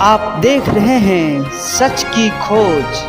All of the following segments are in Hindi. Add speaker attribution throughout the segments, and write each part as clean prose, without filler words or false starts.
Speaker 1: आप देख रहे हैं सच की खोज।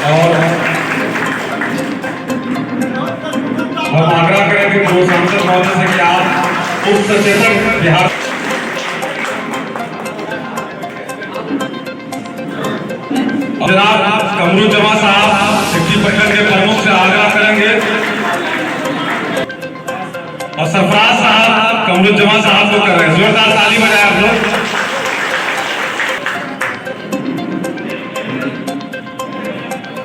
Speaker 2: और हम आग्रह करेंगे कि वो सांसद महोदय से कि आप उप सचेतक बिहार जनाब कमरुज्जमा साहब शिक्षी परिषद के प्रमुख से आग्रह करेंगे और सरफराज साहब कमरुज्जमा साहब को कर रहे हैं। जोरदार ताली बजाएं आप लोग।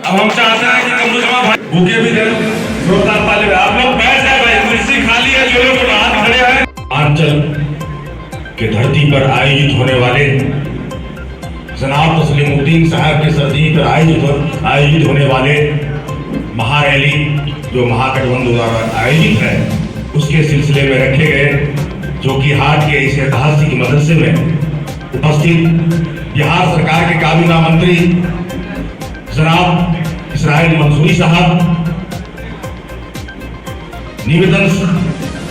Speaker 2: अब हम चाहते हैं कि कमरुज्जमा भाई भूखे भी दे, जोरदार ताली बजाएं। आप लोग बैठ जाए भाई, कुर्सी खाली है, जो लोग बाहर खड़े हैं। आंचल के धरती पर आयोजित होने वाले जनाब तस्लीमुद्दीन साहब की सरदी पर आयोजित होने वाले महारैली जो महागठबंधन द्वारा आयोजित है, उसके सिलसिले में रखे गए, जो कि हाट के इस ऐतिहासिक मदरसे में उपस्थित बिहार सरकार के काबीना मंत्री जनाब इसराइल मंसूरी साहब, निवेदन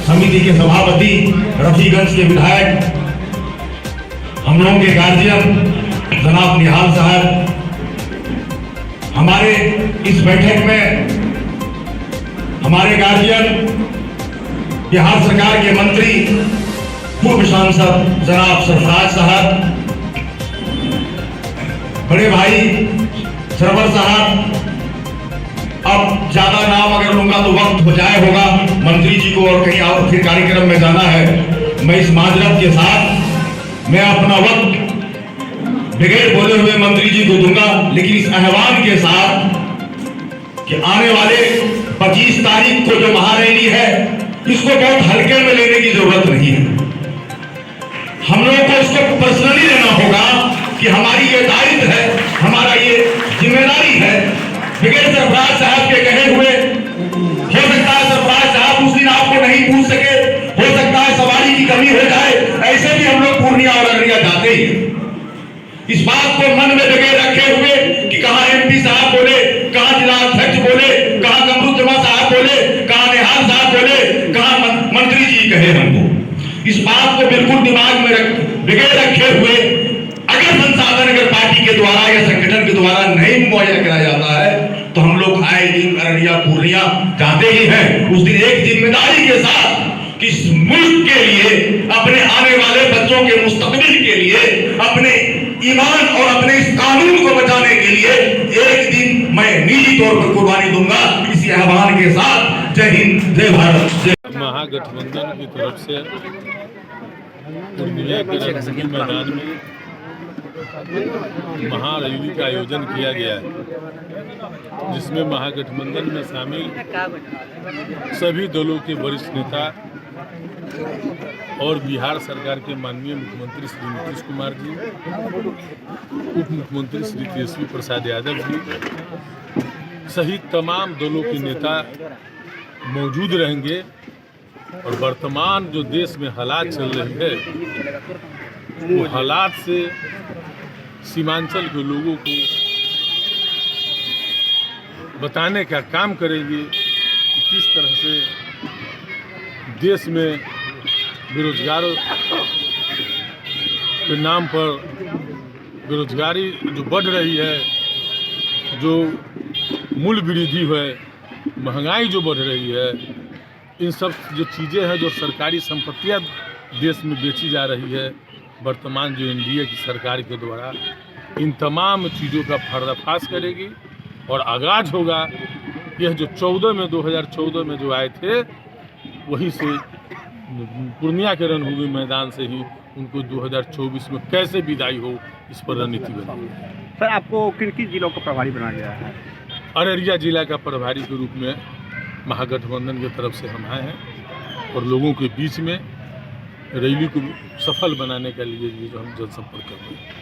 Speaker 2: समिति के सभापति, रफीगंज के विधायक, हम लोगों के गार्जियन जनाब निहाल साहब, हमारे इस बैठक में हमारे गार्जियन बिहार सरकार के मंत्री पूर्व सांसद जनाब सरफराज साहब, बड़े भाई सरवर साहब। अब ज्यादा नाम अगर लूंगा तो वक्त हो जाए होगा मंत्री जी को और कहीं और फिर कार्यक्रम में जाना है। मैं इस माजरत के साथ मैं अपना वक्त बगैर बोले हुए मंत्री जी को दूंगा, लेकिन इस आह्वान के साथ कि आने वाले 25 तारीख को जो महारैली है, इसको बहुत हल्के में लेने की जरूरत नहीं है। हम लोगों को इसको पर्सनली लेना होगा कि हमारी ये दायित्व है, हमारा ये जिम्मेदारी है। बगैर सरफराज साहब के कहे हुए हो सकता है सरफराज साहब उस दिन आपको नहीं पूछ सके, हो सकता है सवारी की कमी हो जाए, ऐसे भी हम लोग पूर्णिया और अररिया जाते ही। इस बात को मन में जगह रखे हुए कि कहां एमपी साहब बोले, कहां जिला अध्यक्ष बोले, कहां कमरुज्जमा साहब बोले, कहां निहाल साहब बोले, कहां मंत्री जी कहे हमको, इस बात को बिल्कुल दिमाग में बगैर रखे हुए अगर संसाधन अगर पार्टी के द्वारा या संगठन के द्वारा नहीं मुहैया कराया जाता है तो हम लोग आए दिन अररिया पूर्णिया जाते ही हैं। उस दिन एक जिम्मेदारी के साथ कि इस मुल्क के लिए, अपने आने वाले बच्चों के मुस्तकबिल के लिए, अपने ईमान और अपने इस कानून को बचाने के लिए एक दिन मैं निजी तौर पर कुर्बानी दूंगा। इसी आह्वान के साथ जय हिंद, जय भारत।
Speaker 3: महागठबंधन की तरफ से पूर्णिया के रणभूमि मैदान में महारैली का आयोजन किया गया है, जिसमें महागठबंधन में शामिल सभी दलों के वरिष्ठ नेता और बिहार सरकार के माननीय मुख्यमंत्री श्री नीतीश कुमार जी, उप मुख्यमंत्री श्री तेजस्वी प्रसाद यादव जी सहित तमाम दलों के नेता मौजूद रहेंगे। और वर्तमान जो देश में हालात चल रही है, वो हालात से सीमांचल के लोगों को बताने का काम करेंगे कि किस तरह से देश में बेरोजगार के नाम पर बेरोजगारी जो बढ़ रही है, जो मूल्य वृद्धि है, महंगाई जो बढ़ रही है, इन सब जो चीज़ें हैं, जो सरकारी संपत्तियां देश में बेची जा रही है वर्तमान जो एनडीए की सरकार के द्वारा, इन तमाम चीज़ों का पर्दाफाश करेगी और आगाज होगा यह जो 2014 में जो आए थे वहीं से पूर्णिया के रणभूमि मैदान से ही उनको 2024 में कैसे विदाई हो इस पर रणनीति बनी।
Speaker 4: सर, आपको किन किन जिलों का प्रभारी बनाया गया है?
Speaker 3: अररिया जिला का प्रभारी के रूप में महागठबंधन की तरफ से हम आए हैं और लोगों के बीच में रैली को सफल बनाने के लिए ये जो हम जनसंपर्क कर रहे हैं।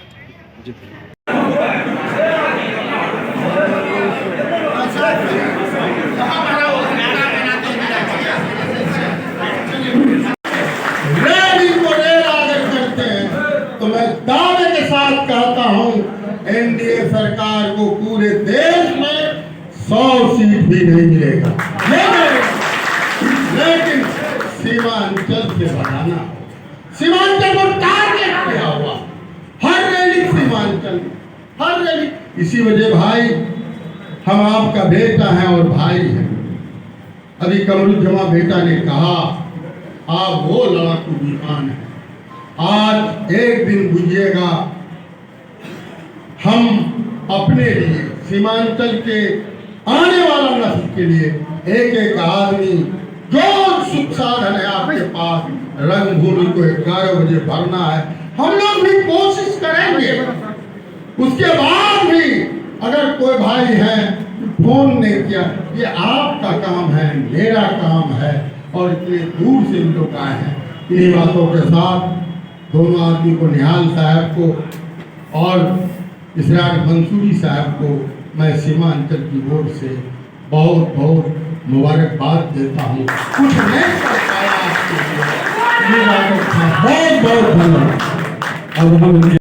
Speaker 5: तो मैं दावे के साथ कहता हूं एनडीए सरकार को पूरे देश में 100 सीट भी नहीं मिलेगा, लेकिन सीमांचल से बढ़ाना, सीमांचल को टारगेट किया हुआ, हर रैली सीमांचल, हर रैली। इसी वजह भाई हम आपका बेटा है और भाई है। अभी कमरुज्जमा बेटा ने कहा आप वो लड़ाकू विमान है। आज एक दिन बुझिएगा हम अपने लिए सीमांचल के आने वाला नस्ल के लिए एक एक आदमी जो सुख साधन है आपके पास, रंगभूमि को 11 बजे भरना है, हम लोग भी कोशिश करेंगे। उसके बाद भी अगर कोई भाई है फोन नहीं किया, ये आपका काम है, मेरा काम है और इतने दूर से लोग आए हैं। इन्हीं बातों के साथ दोनों आदमी को, निहाल साहब को और इसरार मंसूरी साहब को मैं सीमांचल की ओर से बहुत बहुत मुबारकबाद देता हूँ। कुछ नहीं कर पाया आपके लिए, बहुत बहुत धन्यवाद। अब हम